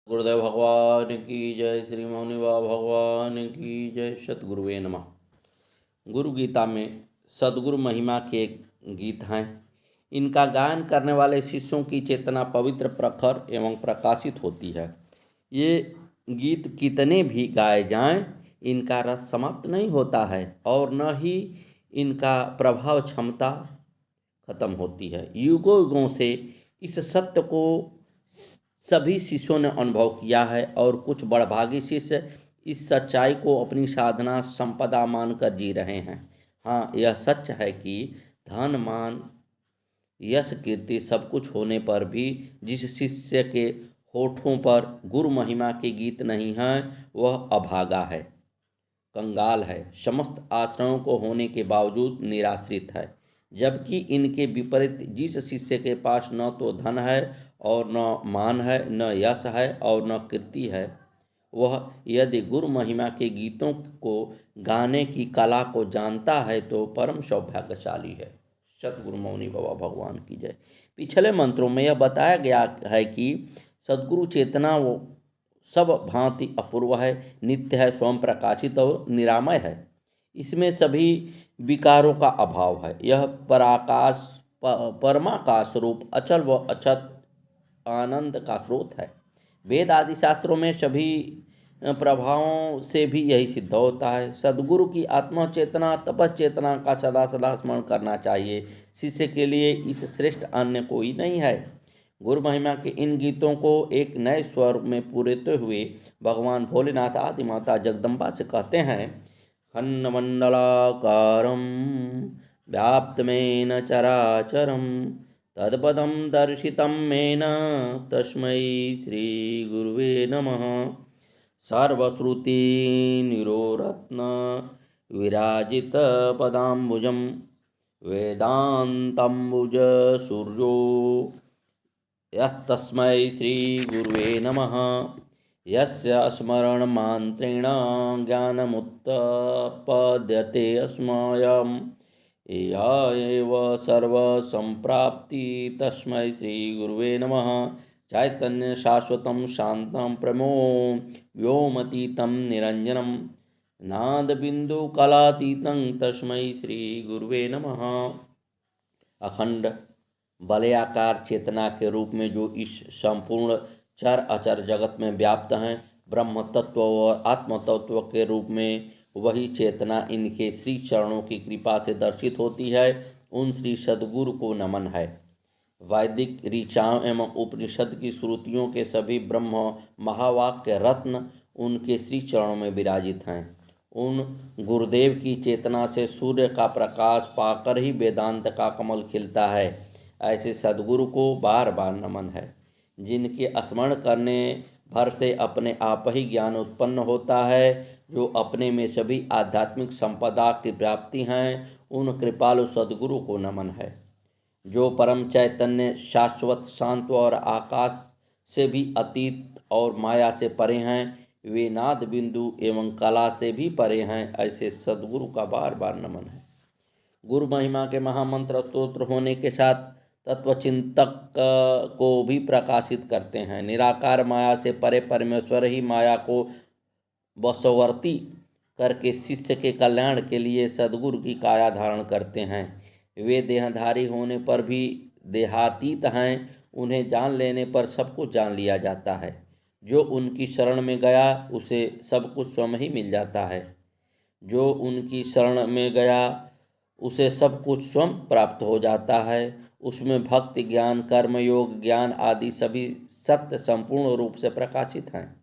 गुरुदेव भगवान की जय। श्री मौनी बाबा भगवान की जय। सतगुरुवे नमः। गुरु गीता में सदगुरु महिमा के गीत हैं। इनका गायन करने वाले शिष्यों की चेतना पवित्र, प्रखर एवं प्रकाशित होती है। ये गीत कितने भी गाए जाएं, इनका रस समाप्त नहीं होता है और न ही इनका प्रभाव क्षमता खत्म होती है। युगों युगों से इस सत्य को सभी शिष्यों ने अनुभव किया है और कुछ बड़भागी शिष्य इस सच्चाई को अपनी साधना संपदा मानकर जी रहे हैं। हाँ, यह सच है कि धन, मान, यश, कीर्ति सब कुछ होने पर भी जिस शिष्य के होठों पर गुरु महिमा के गीत नहीं हैं, वह अभागा है, कंगाल है, समस्त आश्रयों को होने के बावजूद निराश्रित है। जबकि इनके विपरीत जिस शिष्य के पास न तो धन है और न मान है, न यश है और न कीर्ति है, वह यदि गुरु महिमा के गीतों को गाने की कला को जानता है तो परम सौभाग्यशाली है। सतगुरु मौनी बाबा भगवान की जय। पिछले मंत्रों में यह बताया गया है कि सदगुरु चेतना वो सब भांति अपूर्व है, नित्य है, स्वयं प्रकाशित और निरामय है। इसमें सभी विकारों का अभाव है। यह पराकाश, परमाकाश रूप अचल व अछत आनंद का स्रोत है। वेद आदि शास्त्रों में सभी प्रभावों से भी यही सिद्ध होता है। सदगुरु की आत्मा चेतना, तपस चेतना का सदा सदा स्मरण करना चाहिए। शिष्य के लिए इस श्रेष्ठ अन्य कोई नहीं है। गुरु महिमा के इन गीतों को एक नए स्वर में पूरते हुए भगवान भोलेनाथ आदि माता जगदम्बा से कहते हैं। खन्नमण्डलाकारं व्याप्तमेन चराचरं तत्पदं दर्शितं मेन तस्मै श्रीगुरुवे नमः। सर्वश्रुतिनिरोरत्न विराजितपदाम्बुजं वेदान्तम्बुजसूर्यो यस्तस्मै श्रीगुरुवे नमः। यस्य स्मरणमात्रेण ज्ञानमुत्पद्यते अस्मयं या एव सर्वसम्प्राप्ति तस्मै श्रीगुरुवे नमः। चैतन्य शाश्वतं शान्तं प्रमो व्योमतीतं निरञ्जनं नादबिन्दुकलातीतं तस्मै श्रीगुरुवे नमः। अखंड वलयाकार चेतना के रूप में जो इस संपूर्ण चर अचर जगत में व्याप्त हैं, ब्रह्म तत्व और आत्म तत्व के रूप में वही चेतना इनके श्री चरणों की कृपा से दर्शित होती है, उन श्री सद्गुरु को नमन है। वैदिक ऋचाओं एवं उपनिषद की श्रुतियों के सभी ब्रह्म महावाक्य रत्न उनके श्री चरणों में विराजित हैं। उन गुरुदेव की चेतना से सूर्य का प्रकाश पाकर ही वेदांत का कमल खिलता है। ऐसे सद्गुरु को बार बार नमन है। जिनके स्मरण करने भर से अपने आप ही ज्ञान उत्पन्न होता है, जो अपने में सभी आध्यात्मिक संपदा की प्राप्ति हैं, उन कृपालु सद्गुरु को नमन है। जो परम चैतन्य, शाश्वत, शांत और आकाश से भी अतीत और माया से परे हैं, वे नाद बिंदु एवं कला से भी परे हैं, ऐसे सद्गुरु का बार बार नमन है। गुरु महिमा के महामंत्र स्तोत्र होने के साथ तत्वचिंतक को भी प्रकाशित करते हैं। निराकार माया से परे परमेश्वर ही माया को वशवर्ती करके शिष्य के कल्याण के लिए सद्गुरु की काया धारण करते हैं। वे देहधारी होने पर भी देहातीत हैं। उन्हें जान लेने पर सब कुछ जान लिया जाता है। जो उनकी शरण में गया उसे सब कुछ स्वयं ही मिल जाता है। जो उनकी शरण में गया उसे सब कुछ स्वयं प्राप्त हो जाता है। उसमें भक्ति, ज्ञान, कर्मयोग, ज्ञान आदि सभी सत्य संपूर्ण रूप से प्रकाशित हैं।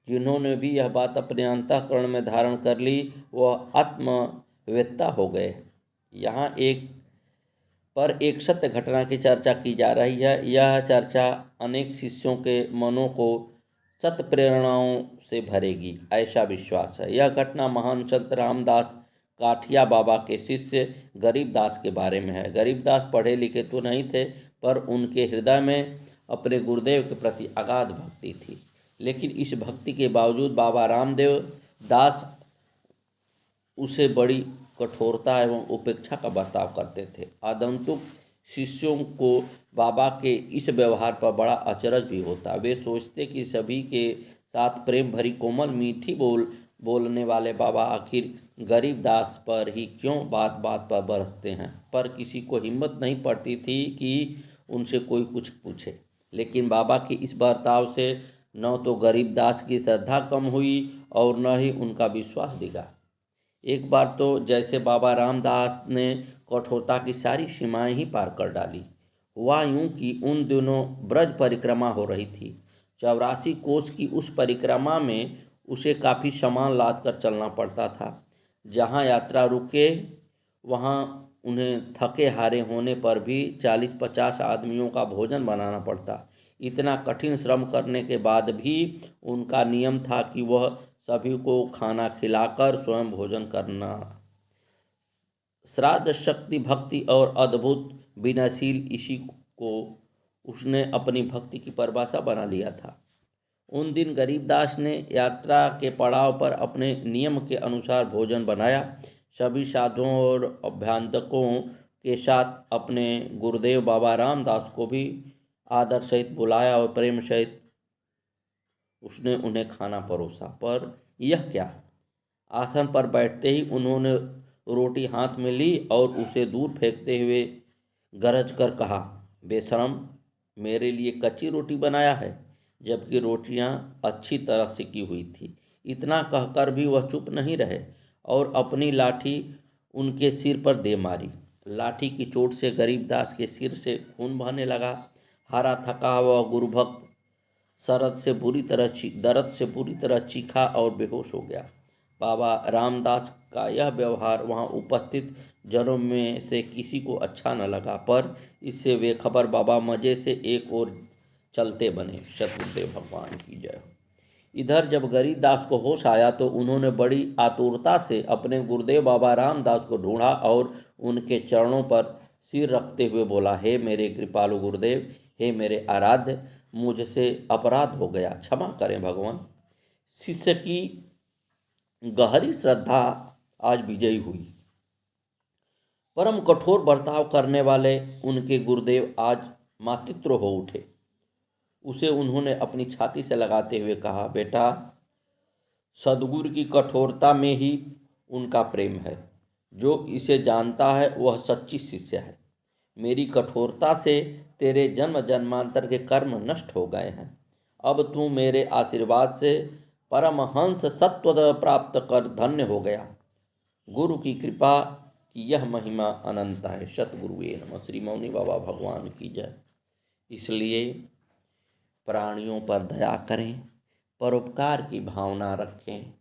जिन्होंने भी यह बात अपने अंतःकरण में धारण कर ली, वह आत्मवेत्ता हो गए। यहाँ एक सत्य घटना की चर्चा की जा रही है। यह चर्चा अनेक शिष्यों के मनों को सत्य प्रेरणाओं से भरेगी, ऐसा विश्वास है। यह घटना महान संत रामदास काठिया बाबा के शिष्य गरीबदास के बारे में है। गरीबदास पढ़े लिखे तो नहीं थे, पर उनके हृदय में अपने गुरुदेव के प्रति अगाध भक्ति थी। लेकिन इस भक्ति के बावजूद बाबा रामदेव दास उसे बड़ी कठोरता एवं उपेक्षा का बर्ताव करते थे। आगंतुक शिष्यों को बाबा के इस व्यवहार पर बड़ा अचरज भी होता। वे सोचते कि सभी के साथ प्रेम भरी कोमल मीठी बोलने वाले बाबा आखिर गरीबदास पर ही क्यों बात बात पर बरसते हैं। पर किसी को हिम्मत नहीं पड़ती थी कि उनसे कोई कुछ पूछे। लेकिन बाबा के इस बर्ताव से न तो गरीबदास की श्रद्धा कम हुई और न ही उनका विश्वास दिगा। एक बार तो जैसे बाबा रामदास ने कठोरता की सारी सीमाएं ही पार कर डाली। हुआ यूं कि उन दिनों ब्रज परिक्रमा हो रही थी। 84 कोस की उस परिक्रमा में उसे काफ़ी सामान लाद कर चलना पड़ता था। जहाँ यात्रा रुके वहाँ उन्हें थके हारे होने पर भी 40-50 आदमियों का भोजन बनाना पड़ता। इतना कठिन श्रम करने के बाद भी उनका नियम था कि वह सभी को खाना खिलाकर स्वयं भोजन करना। श्राद्ध, शक्ति, भक्ति और अद्भुत विनयशील, इसी को उसने अपनी भक्ति की परिभाषा बना लिया था। उन दिन गरीबदास ने यात्रा के पड़ाव पर अपने नियम के अनुसार भोजन बनाया। सभी साधुओं और अभ्यागतों के साथ अपने गुरुदेव बाबा रामदास को भी आदर सहित बुलाया और प्रेम सहित उसने उन्हें खाना परोसा। पर यह क्या, आसन पर बैठते ही उन्होंने रोटी हाथ में ली और उसे दूर फेंकते हुए गरज कर कहा, बेशरम, मेरे लिए कच्ची रोटी बनाया है, जबकि रोटियां अच्छी तरह सिकी हुई थी। इतना कहकर भी वह चुप नहीं रहे और अपनी लाठी उनके सिर पर दे मारी। लाठी की चोट से गरीबदास के सिर से खून बहने लगा। हारा थका हुआ गुरुभक्त दर्द से बुरी तरह चीखा और बेहोश हो गया। बाबा रामदास का यह व्यवहार वहाँ उपस्थित जनों में से किसी को अच्छा न लगा, पर इससे बेखबर बाबा मज़े से एक और चलते बने। सतगुरुदेव भगवान की जय हो। इधर जब गरीबदास को होश आया तो उन्होंने बड़ी आतुरता से अपने गुरुदेव बाबा रामदास को ढूंढा और उनके चरणों पर सिर रखते हुए बोला, हे मेरे कृपालु गुरुदेव, हे मेरे आराध्य, मुझसे अपराध हो गया, क्षमा करें भगवान। शिष्य की गहरी श्रद्धा आज विजयी हुई। परम कठोर बर्ताव करने वाले उनके गुरुदेव आज मातृत्व हो उठे। उसे उन्होंने अपनी छाती से लगाते हुए कहा, बेटा, सद्गुरु की कठोरता में ही उनका प्रेम है। जो इसे जानता है वह सच्ची शिष्य है। मेरी कठोरता से तेरे जन्म जन्मांतर के कर्म नष्ट हो गए हैं। अब तू मेरे आशीर्वाद से परमहंस सत्व प्राप्त कर धन्य हो गया। गुरु की कृपा की यह महिमा अनंत है। सतगुरुवे नमः। श्री मौनी बाबा भगवान की जय। इसलिए प्राणियों पर दया करें, परोपकार की भावना रखें,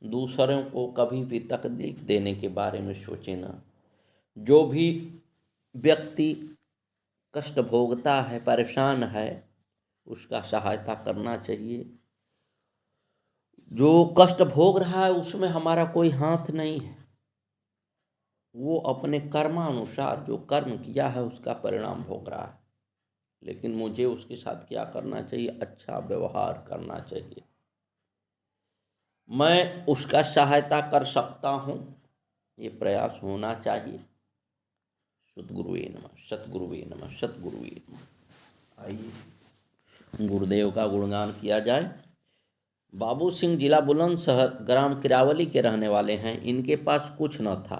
दूसरों को कभी भी तकलीफ देने के बारे में सोचें ना। जो भी व्यक्ति कष्ट भोगता है, परेशान है, उसका सहायता करना चाहिए। जो कष्ट भोग रहा है उसमें हमारा कोई हाथ नहीं है। वो अपने कर्मानुसार जो कर्म किया है उसका परिणाम भोग रहा है। लेकिन मुझे उसके साथ क्या करना चाहिए? अच्छा व्यवहार करना चाहिए। मैं उसका सहायता कर सकता हूँ, ये प्रयास होना चाहिए। सतगुरुवे नमः, सतगुरुवे नमः, सतगुरुवे नमः। आइए गुरुदेव का गुणगान किया जाए। बाबू सिंह जिला बुलंदशहर ग्राम किरावली के रहने वाले हैं। इनके पास कुछ न था,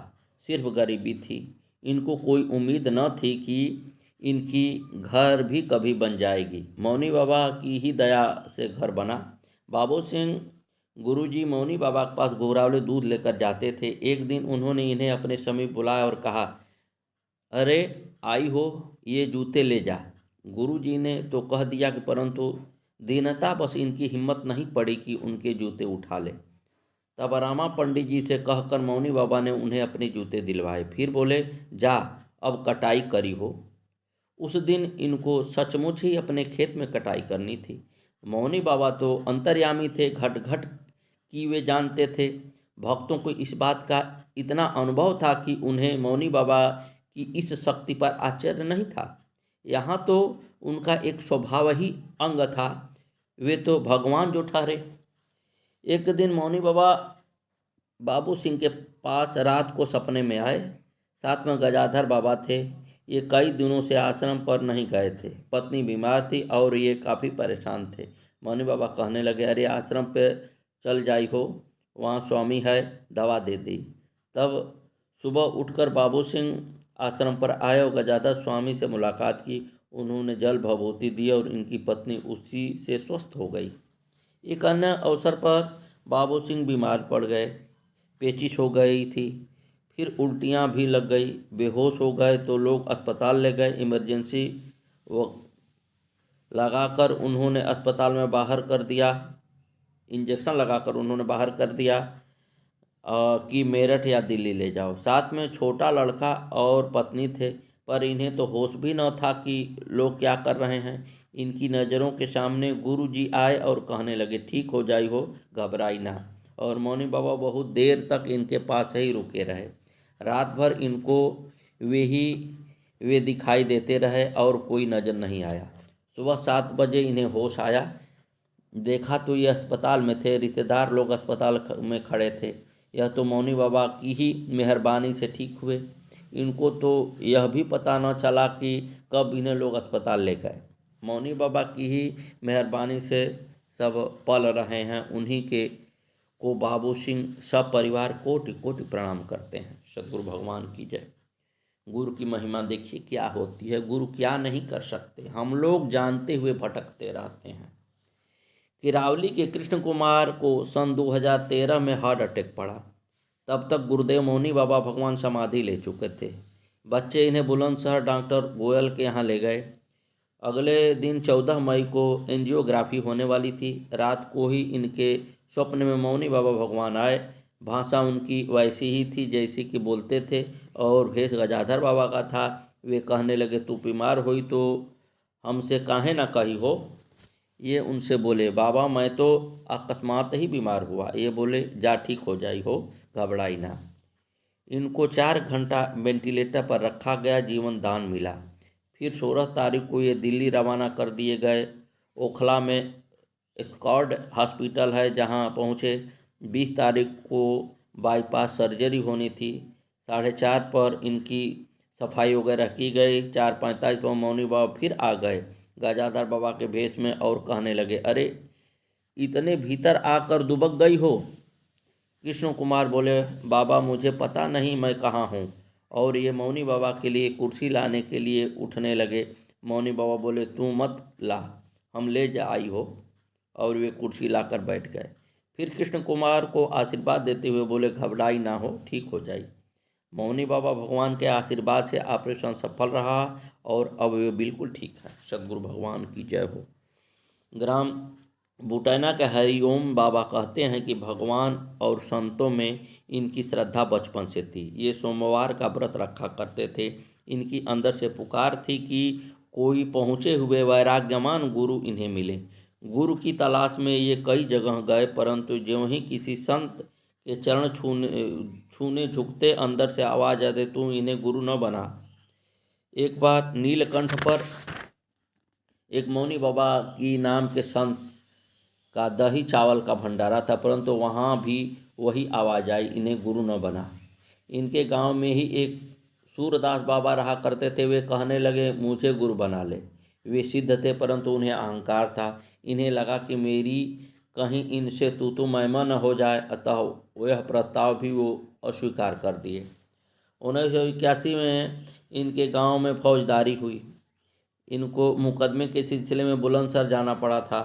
सिर्फ गरीबी थी। इनको कोई उम्मीद न थी कि इनकी घर भी कभी बन जाएगी। मौनी बाबा की ही दया से घर बना। बाबू सिंह गुरुजी मौनी बाबा के पास घुघरावले दूध लेकर जाते थे। एक दिन उन्होंने इन्हें अपने समीप बुलाया और कहा, अरे आई हो, ये जूते ले जा। गुरुजी ने तो कह दिया कि परंतु दीनता बस इनकी हिम्मत नहीं पड़ी कि उनके जूते उठा ले। तब रामा पंडित जी से कहकर मौनी बाबा ने उन्हें अपने जूते दिलवाए। फिर बोले, जा अब कटाई करी हो। उस दिन इनको सचमुच ही अपने खेत में कटाई करनी थी। मौनी बाबा तो अंतर्यामी थे, घट घट की वे जानते थे। भक्तों को इस बात का इतना अनुभव था कि उन्हें मौनी बाबा की इस शक्ति पर आश्चर्य नहीं था। यहाँ तो उनका एक स्वभाव ही अंग था, वे तो भगवान जो ठहरे। एक दिन मौनी बाबा बाबू सिंह के पास रात को सपने में आए। साथ में गजाधर बाबा थे। ये कई दिनों से आश्रम पर नहीं गए थे। पत्नी बीमार थी और ये काफ़ी परेशान थे। मौनी बाबा कहने लगे, अरे आश्रम पे चल जाई हो, वहाँ स्वामी है, दवा दे दी। तब सुबह उठकर बाबू सिंह आश्रम पर आए और गजाधर स्वामी से मुलाकात की। उन्होंने जल भभूति दी और इनकी पत्नी उसी से स्वस्थ हो गई। एक अन्य अवसर पर बाबू सिंह बीमार पड़ गए, पेचिश हो गई थी, फिर उल्टियाँ भी लग गई, बेहोश हो गए तो लोग अस्पताल ले गए। इमरजेंसी वो लगाकर उन्होंने अस्पताल में बाहर कर दिया, इंजेक्शन लगाकर उन्होंने बाहर कर दिया कि मेरठ या दिल्ली ले जाओ। साथ में छोटा लड़का और पत्नी थे, पर इन्हें तो होश भी न था कि लोग क्या कर रहे हैं। इनकी नज़रों के सामने गुरु जी आए और कहने लगे, ठीक हो जाई हो, घबराई ना। और मौनी बाबा बहुत देर तक इनके पास ही रुके रहे। रात भर इनको वे दिखाई देते रहे और कोई नज़र नहीं आया। सुबह 7 बजे इन्हें होश आया। देखा तो ये अस्पताल में थे, रिश्तेदार लोग अस्पताल में खड़े थे। यह तो मौनी बाबा की ही मेहरबानी से ठीक हुए। इनको तो यह भी पता न चला कि कब इन्हें लोग अस्पताल ले गए। मौनी बाबा की ही मेहरबानी से सब पल रहे हैं। उन्हीं के को बाबू सिंह सब परिवार कोटि कोटि प्रणाम करते हैं। सद्गुरु भगवान की जय। गुरु की महिमा देखिए क्या होती है, गुरु क्या नहीं कर सकते। हम लोग जानते हुए भटकते रहते हैं। किरावली के कृष्ण कुमार को सन 2013 में हार्ट अटैक पड़ा। तब तक गुरुदेव मौनी बाबा भगवान समाधि ले चुके थे। बच्चे इन्हें बुलंदशहर डॉक्टर गोयल के यहाँ ले गए। अगले दिन 14 मई को एंजियोग्राफी होने वाली थी। रात को ही इनके स्वप्न में मौनी बाबा भगवान आए। भाषा उनकी वैसी ही थी जैसी कि बोलते थे और भेष गजाधर बाबा का था। वे कहने लगे, तू बीमार हुई तो हमसे काहे ना कही हो। ये उनसे बोले, बाबा मैं तो अकस्मात ही बीमार हुआ। ये बोले, जा ठीक हो जाई हो, घबराई ना। इनको 4 घंटा वेंटिलेटर पर रखा गया, जीवन दान मिला। फिर 16 तारीख को ये दिल्ली रवाना कर दिए गए। ओखला में स्कॉर्ड हॉस्पिटल है जहां पहुंचे। 20 तारीख को बाईपास सर्जरी होनी थी। 4:30 पर इनकी सफाई वगैरह की गई। 4:45 पर मौनी बाबा फिर आ गए गजाधर बाबा के भेष में और कहने लगे, अरे इतने भीतर आकर दुबक गई हो। कृष्ण कुमार बोले, बाबा मुझे पता नहीं मैं कहाँ हूँ। और ये मौनी बाबा के लिए कुर्सी लाने के लिए उठने लगे। मौनी बाबा बोले, तू मत ला, हम ले जा आई हो। और वे कुर्सी लाकर बैठ गए। फिर कृष्ण कुमार को आशीर्वाद देते हुए बोले, घबराई ना हो, ठीक हो जाए। मौनी बाबा भगवान के आशीर्वाद से ऑपरेशन सफल रहा और अब वे बिल्कुल ठीक है। सद्गुरु भगवान की जय हो। ग्राम बुटैना के हरिओम बाबा कहते हैं कि भगवान और संतों में इनकी श्रद्धा बचपन से थी। ये सोमवार का व्रत रखा करते थे। इनकी अंदर से पुकार थी कि कोई पहुँचे हुए वैराग्यमान गुरु इन्हें मिले। गुरु की तलाश में ये कई जगह गए, परंतु ज्यों ही किसी संत के चरण छूने झुकते अंदर से आवाज़ आते, तू इन्हें गुरु न बना। एक बार नीलकंठ पर एक मौनी बाबा की नाम के संत का दही चावल का भंडारा था, परंतु वहाँ भी वही आवाज़ आई, इन्हें गुरु न बना। इनके गांव में ही एक सूरदास बाबा रहा करते थे। वे कहने लगे, मुझे गुरु बना ले। वे सिद्ध थे, परंतु उन्हें अहंकार था। इन्हें लगा कि मेरी कहीं इनसे तू मैमा न हो जाए, अतः यह प्रस्ताव भी वो अस्वीकार कर दिए। 1981 में इनके गांव में फौजदारी हुई। इनको मुकदमे के सिलसिले में बुलंदशहर जाना पड़ा था।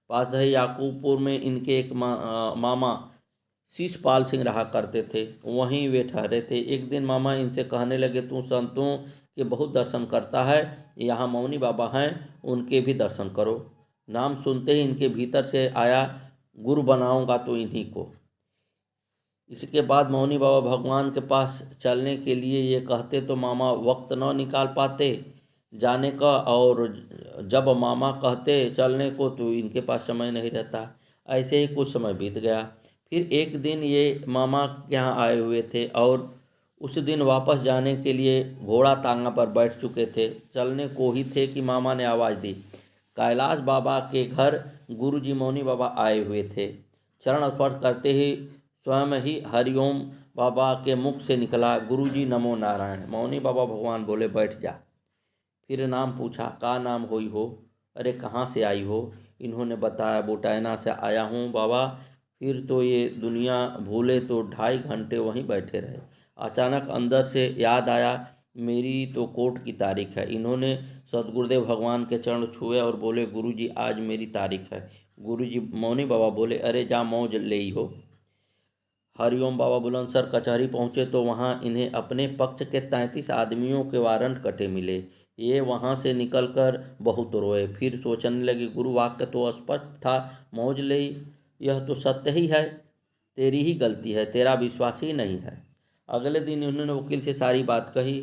पास ही याकूबपुर में इनके एक मामा शीशपाल सिंह रहा करते थे, वहीं वे ठहरे थे। एक दिन मामा इनसे कहने लगे, तू संतों के बहुत दर्शन करता है, यहाँ मौनी बाबा हैं, उनके भी दर्शन करो। नाम सुनते ही इनके भीतर से आया, गुरु बनाऊंगा तो इन्हीं को। इसके बाद मौनी बाबा भगवान के पास चलने के लिए ये कहते तो मामा वक्त न निकाल पाते जाने का, और जब मामा कहते चलने को तो इनके पास समय नहीं रहता। ऐसे ही कुछ समय बीत गया। फिर एक दिन ये मामा के यहाँ आए हुए थे और उस दिन वापस जाने के लिए घोड़ा तांगा पर बैठ चुके थे। चलने को ही थे कि मामा ने आवाज़ दी। कैलाश बाबा के घर गुरुजी मौनी बाबा आए हुए थे। चरण स्पर्श करते ही स्वयं ही हरिओम बाबा के मुख से निकला, गुरुजी नमो नारायण। मौनी बाबा भगवान बोले, बैठ जा। फिर नाम पूछा, का नाम होई हो? अरे कहाँ से आई हो? इन्होंने बताया, बोटायना से आया हूँ बाबा। फिर तो ये दुनिया भूले तो 2.5 घंटे वहीं बैठे रहे। अचानक अंदर से याद आया, मेरी तो कोर्ट की तारीख है। इन्होंने सदगुरुदेव भगवान के चरण छुए और बोले, गुरुजी आज मेरी तारीख है। गुरुजी मौनी बाबा बोले, अरे जा मौज ले ही हो। हरिओम बाबा बुलंदशहर कचहरी पहुंचे तो वहां इन्हें अपने पक्ष के 33 आदमियों के वारंट कटे मिले। ये वहां से निकलकर बहुत रोए। फिर सोचने लगे, गुरु वाक्य तो स्पष्ट था, मौज ले, यह तो सत्य ही है। तेरी ही गलती है, तेरा विश्वास ही नहीं है। अगले दिन उन्होंने वकील से सारी बात कही।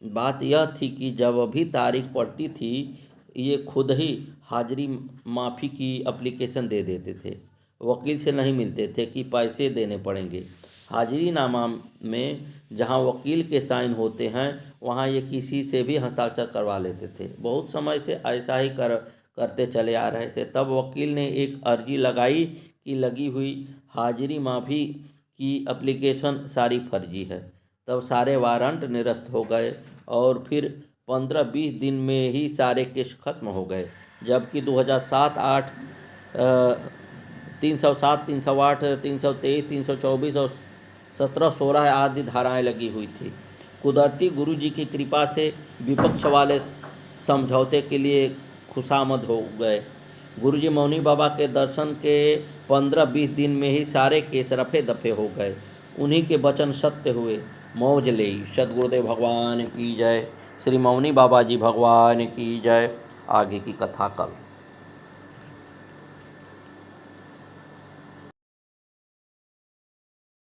बात यह थी कि जब भी तारीख पड़ती थी, ये खुद ही हाजिरी माफ़ी की एप्लीकेशन दे देते थे। वकील से नहीं मिलते थे कि पैसे देने पड़ेंगे। हाजिरीनामा में जहां वकील के साइन होते हैं, वहां ये किसी से भी हस्ताक्षर करवा लेते थे। बहुत समय से ऐसा ही करते चले आ रहे थे। तब वकील ने एक अर्जी लगाई कि लगी हुई हाजिरी माफ़ी की एप्लीकेशन सारी फर्जी है। तब सारे वारंट निरस्त हो गए और फिर 15-20 दिन में ही सारे केस खत्म हो गए। जबकि 2007-8 307, 308, 323, 324 और 17-16 आदि धाराएं लगी हुई थी। कुदरती गुरु जी की कृपा से विपक्ष वाले समझौते के लिए खुशामद हो गए। गुरुजी मौनी बाबा के दर्शन के 15-20 दिन में ही सारे केस रफे दफे हो गए। उन्हीं के वचन सत्य हुए। मौज ले। सदगुरुदेव भगवान की जय। श्री मौनी बाबा जी भगवान की जय। आगे की कथा कल।